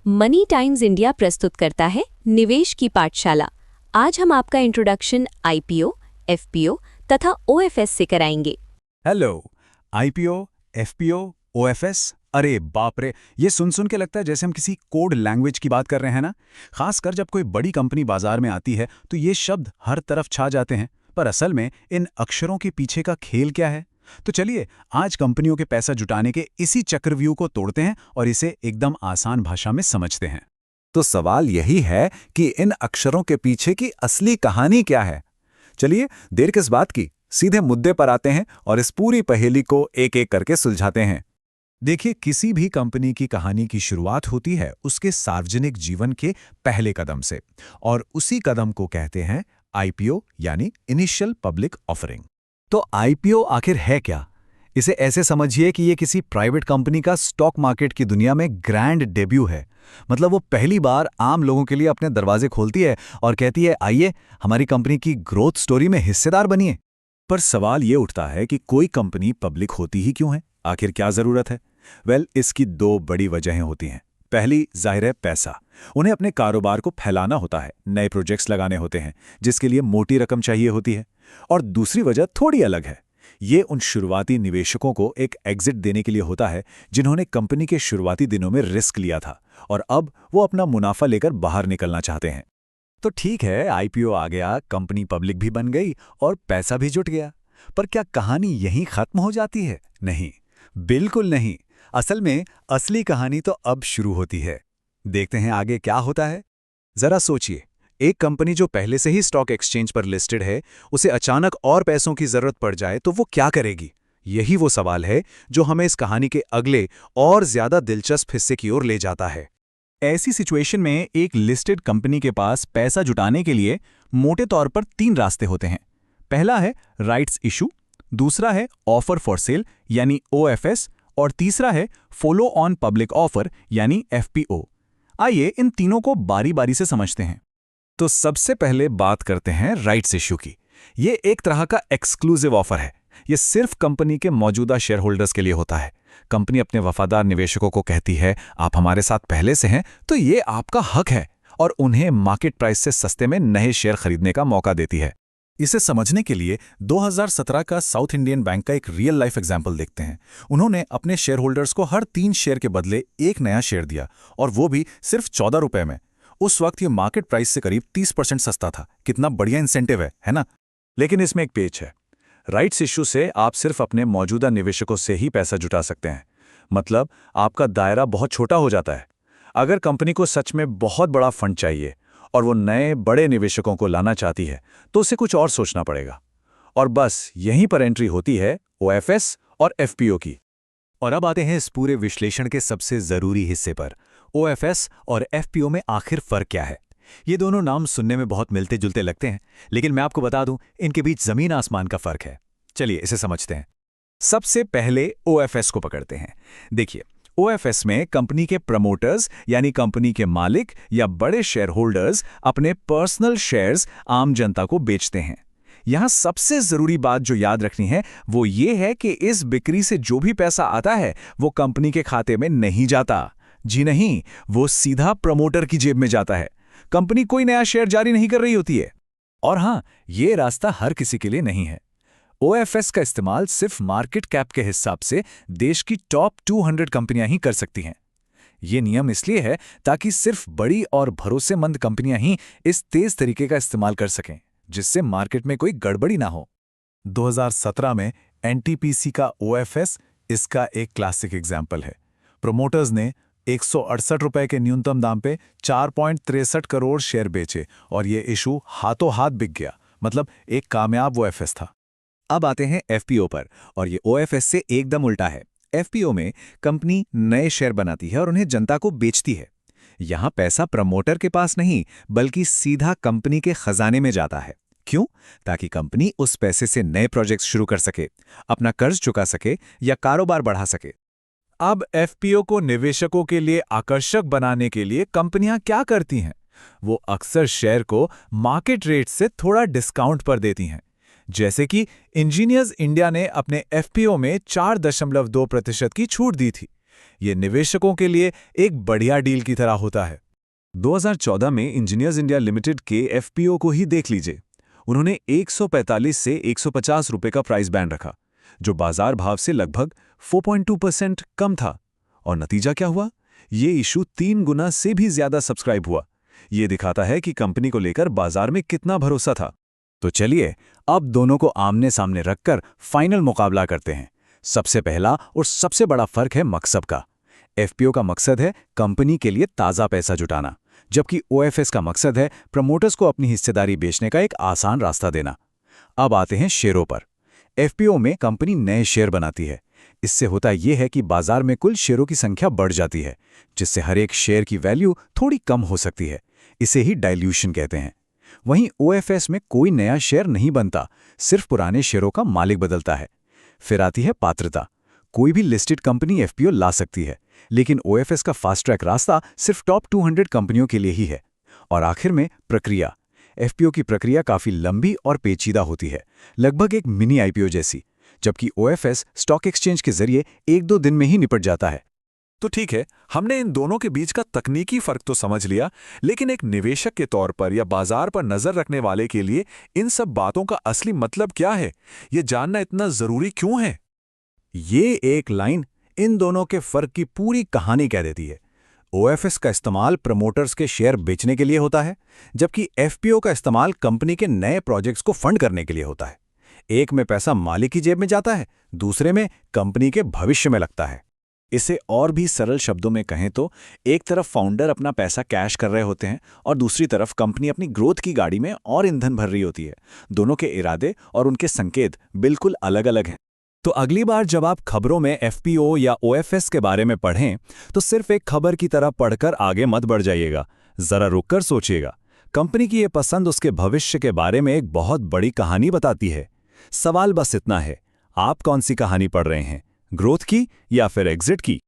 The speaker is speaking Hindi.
मनी टाइम्स इंडिया प्रस्तुत करता है निवेश की पाठशाला। आज हम आपका इंट्रोडक्शन आईपीओ, एफपीओ तथा ओएफएस से कराएंगे। हेलो। आईपीओ, एफपीओ, ओएफएस, अरे बाप रे, ये सुन के लगता है जैसे हम किसी कोड लैंग्वेज की बात कर रहे हैं ना। खासकर जब कोई बड़ी कंपनी बाजार में आती है तो ये शब्द हर तरफ छा जाते हैं, पर असल में इन अक्षरों के पीछे का खेल क्या है? तो चलिए आज कंपनियों के पैसा जुटाने के इसी चक्रव्यूह को तोड़ते हैं और इसे एकदम आसान भाषा में समझते हैं। तो सवाल यही है कि इन अक्षरों के पीछे की असली कहानी क्या है। चलिए देर किस बात की, सीधे मुद्दे पर आते हैं और इस पूरी पहेली को एक एक करके सुलझाते हैं। देखिए, किसी भी कंपनी की कहानी की शुरुआत होती है उसके सार्वजनिक जीवन के पहले कदम से, और उसी कदम को कहते हैं आईपीओ यानी इनिशियल पब्लिक ऑफरिंग। तो आईपीओ आखिर है क्या? इसे ऐसे समझिए कि ये किसी प्राइवेट कंपनी का स्टॉक मार्केट की दुनिया में ग्रैंड डेब्यू है। मतलब वो पहली बार आम लोगों के लिए अपने दरवाजे खोलती है और कहती है, आइए हमारी कंपनी की ग्रोथ स्टोरी में हिस्सेदार बनिए। पर सवाल ये उठता है कि कोई कंपनी पब्लिक होती ही क्यों है? आखिर क्या जरूरत है? इसकी दो बड़ी वजहें होती हैं। पहली जाहिर है पैसा। उन्हें अपने कारोबार को फैलाना होता है, नए प्रोजेक्ट्स लगाने होते हैं जिसके लिए मोटी रकम चाहिए होती है। और दूसरी वजह थोड़ी अलग है। ये उन शुरुआती निवेशकों को एक एग्जिट देने के लिए होता है जिन्होंने कंपनी के शुरुआती दिनों में रिस्क लिया था और अब वो अपना मुनाफा लेकर बाहर निकलना चाहते हैं। तो ठीक है, आईपीओ आ गया, कंपनी पब्लिक भी बन गई और पैसा भी जुट गया। पर क्या कहानी यहीं खत्म हो जाती है? नहीं, बिल्कुल नहीं। असल में असली कहानी तो अब शुरू होती है। देखते हैं आगे क्या होता है। जरा सोचिए, एक कंपनी जो पहले से ही स्टॉक एक्सचेंज पर लिस्टेड है, उसे अचानक और पैसों की जरूरत पड़ जाए तो वो क्या करेगी? यही वो सवाल है जो हमें इस कहानी के अगले और ज्यादा दिलचस्प हिस्से की ओर ले जाता है। ऐसी सिचुएशन में एक लिस्टेड कंपनी के पास पैसा जुटाने के लिए मोटे तौर पर 3 रास्ते होते हैं। पहला है राइट्स इशू, दूसरा है ऑफर फॉर सेल यानी ओएफएस, और तीसरा है फॉलो ऑन पब्लिक ऑफर यानी एफपीओ। आइए इन तीनों को बारी बारी से समझते हैं। तो सबसे पहले बात करते हैं राइट्स इश्यू की। ये एक तरह का एक्सक्लूसिव ऑफर है। ये सिर्फ कंपनी के मौजूदा शेयर होल्डर्स के लिए होता है। कंपनी अपने वफादार निवेशकों को कहती है, आप हमारे साथ पहले से हैं तो ये आपका हक है, और उन्हें मार्केट प्राइस से सस्ते में नए शेयर खरीदने का मौका देती है। इसे समझने के लिए 2017 का साउथ इंडियन बैंक का एक रियल लाइफ एग्जाम्पल देखते हैं। उन्होंने अपने शेयर होल्डर्स को हर 3 शेयर के बदले एक नया शेयर दिया, और वो भी सिर्फ 14 रुपए में। उस वक्त ये मार्केट प्राइस से करीब 30% सस्ता था। कितना बढ़िया इंसेंटिव है ना? लेकिन इसमें एक पेच है। राइट्स इश्यू से आप सिर्फ अपने मौजूदा निवेशकों से ही पैसा जुटा सकते हैं। मतलब आपका दायरा बहुत छोटा हो जाता है। अगर कंपनी को सच में बहुत बड़ा फंड चाहिए और वो नए बड़े निवेशकों को लाना चाहती है तो उसे कुछ और सोचना पड़ेगा। और बस यहीं पर एंट्री होती है ओएफएस और एफपीओ की। और अब आते हैं इस पूरे विश्लेषण के सबसे जरूरी हिस्से पर। ओएफएस और एफपीओ में आखिर फर्क क्या है? ये दोनों नाम सुनने में बहुत मिलते जुलते लगते हैं, लेकिन मैं आपको बता दूं, इनके बीच जमीन आसमान का फर्क है। चलिए इसे समझते हैं। सबसे पहले ओएफएस को पकड़ते हैं। देखिए, ओएफएस में कंपनी के प्रमोटर्स यानी कंपनी के मालिक या बड़े शेयर होल्डर्स अपने पर्सनल शेयर्स आम जनता को बेचते हैं। यहां सबसे जरूरी बात जो याद रखनी है वो ये है कि इस बिक्री से जो भी पैसा आता है वो कंपनी के खाते में नहीं जाता। जी नहीं, वो सीधा प्रमोटर की जेब में जाता है। कंपनी कोई नया शेयर जारी नहीं कर रही होती है। और हां, ये रास्ता हर किसी के लिए नहीं है। ओएफएस का इस्तेमाल सिर्फ मार्केट कैप के हिसाब से देश की टॉप 200 कंपनियां ही कर सकती हैं। ये नियम इसलिए है ताकि सिर्फ बड़ी और भरोसेमंद कंपनियां ही इस तेज तरीके का इस्तेमाल कर सकें, जिससे मार्केट में कोई गड़बड़ी ना हो। 2017 में एनटीपीसी का ओएफएस इसका एक क्लासिक एग्जाम्पल है। प्रोमोटर्स ने 168 रुपए के न्यूनतम दाम पे 4.63 करोड़ शेयर बेचे और ये इशू हाथों हाथ बिक गया। मतलब एक कामयाब ओएफएस था। अब आते हैं एफपीओ पर, और ये ओएफएस से एकदम उल्टा है। एफपीओ में कंपनी नए शेयर बनाती है और उन्हें जनता को बेचती है। यहां पैसा प्रमोटर के पास नहीं बल्कि सीधा कंपनी के खजाने में जाता है। क्यों? ताकि कंपनी उस पैसे से नए प्रोजेक्ट्स शुरू कर सके, अपना कर्ज चुका सके या कारोबार बढ़ा सके। अब एफपीओ को निवेशकों के लिए आकर्षक बनाने के लिए कंपनियां क्या करती हैं? वो अक्सर शेयर को मार्केट रेट से थोड़ा डिस्काउंट पर देती हैं। जैसे कि इंजीनियर्स इंडिया ने अपने एफपीओ में 4.2% की छूट दी थी। ये निवेशकों के लिए एक बढ़िया डील की तरह होता है। 2014 में इंजीनियर्स इंडिया लिमिटेड के एफपीओ को ही देख लीजिए। उन्होंने 145 से 150 रुपए का प्राइस बैंड रखा, जो बाजार भाव से लगभग 4.2% कम था। और नतीजा क्या हुआ? ये इशू 3 गुना से भी ज्यादा सब्सक्राइब हुआ। ये दिखाता है कि कंपनी को लेकर बाजार में कितना भरोसा था। तो चलिए अब दोनों को आमने सामने रखकर फाइनल मुकाबला करते हैं। सबसे पहला और सबसे बड़ा फर्क है मकसद का। एफपीओ का मकसद है कंपनी के लिए ताज़ा पैसा जुटाना, जबकि ओएफएस का मकसद है प्रमोटर्स को अपनी हिस्सेदारी बेचने का एक आसान रास्ता देना। अब आते हैं शेयरों पर। एफपीओ में कंपनी नए शेयर बनाती है। इससे होता यह है कि बाजार में कुल शेयरों की संख्या बढ़ जाती है, जिससे हर एक शेयर की वैल्यू थोड़ी कम हो सकती है। इसे ही डाइल्यूशन कहते हैं। वहीं ओएफएस में कोई नया शेयर नहीं बनता, सिर्फ पुराने शेयरों का मालिक बदलता है। फिर आती है पात्रता। कोई भी लिस्टेड कंपनी एफपीओ ला सकती है, लेकिन ओएफएस का फास्ट ट्रैक रास्ता सिर्फ टॉप 200 कंपनियों के लिए ही है। और आखिर में प्रक्रिया। एफपीओ की प्रक्रिया काफी लंबी और पेचीदा होती है, लगभग एक मिनी आईपीओ जैसी, जबकि ओएफएस स्टॉक एक्सचेंज के जरिए 1-2 दिन में ही निपट जाता है। तो ठीक है, हमने इन दोनों के बीच का तकनीकी फर्क तो समझ लिया, लेकिन एक निवेशक के तौर पर या बाजार पर नजर रखने वाले के लिए इन सब बातों का असली मतलब क्या है, ये जानना इतना जरूरी क्यों है? ये एक लाइन इन दोनों के फर्क की पूरी कहानी कह देती है। ओएफएस का इस्तेमाल प्रमोटर्स के शेयर बेचने के लिए होता है, जबकि एफपीओ का इस्तेमाल कंपनी के नए प्रोजेक्ट्स को फंड करने के लिए होता है। एक में पैसा मालिक की जेब में जाता है, दूसरे में कंपनी के भविष्य में लगता है। इसे और भी सरल शब्दों में कहें तो एक तरफ फाउंडर अपना पैसा कैश कर रहे होते हैं और दूसरी तरफ कंपनी अपनी ग्रोथ की गाड़ी में और ईंधन भर रही होती है। दोनों के इरादे और उनके संकेत बिल्कुल अलग-अलग हैं। तो अगली बार जब आप खबरों में एफपीओ या ओएफएस के बारे में पढ़ें, तो सिर्फ एक खबर की तरह पढ़कर आगे मत बढ़ जाइएगा। जरा रुककर सोचिएगा। कंपनी की ये पसंद उसके भविष्य के बारे में एक बहुत बड़ी कहानी बताती है। सवाल बस इतना है, आप कौन सी कहानी पढ़ रहे हैं, ग्रोथ की या फिर एग्जिट की?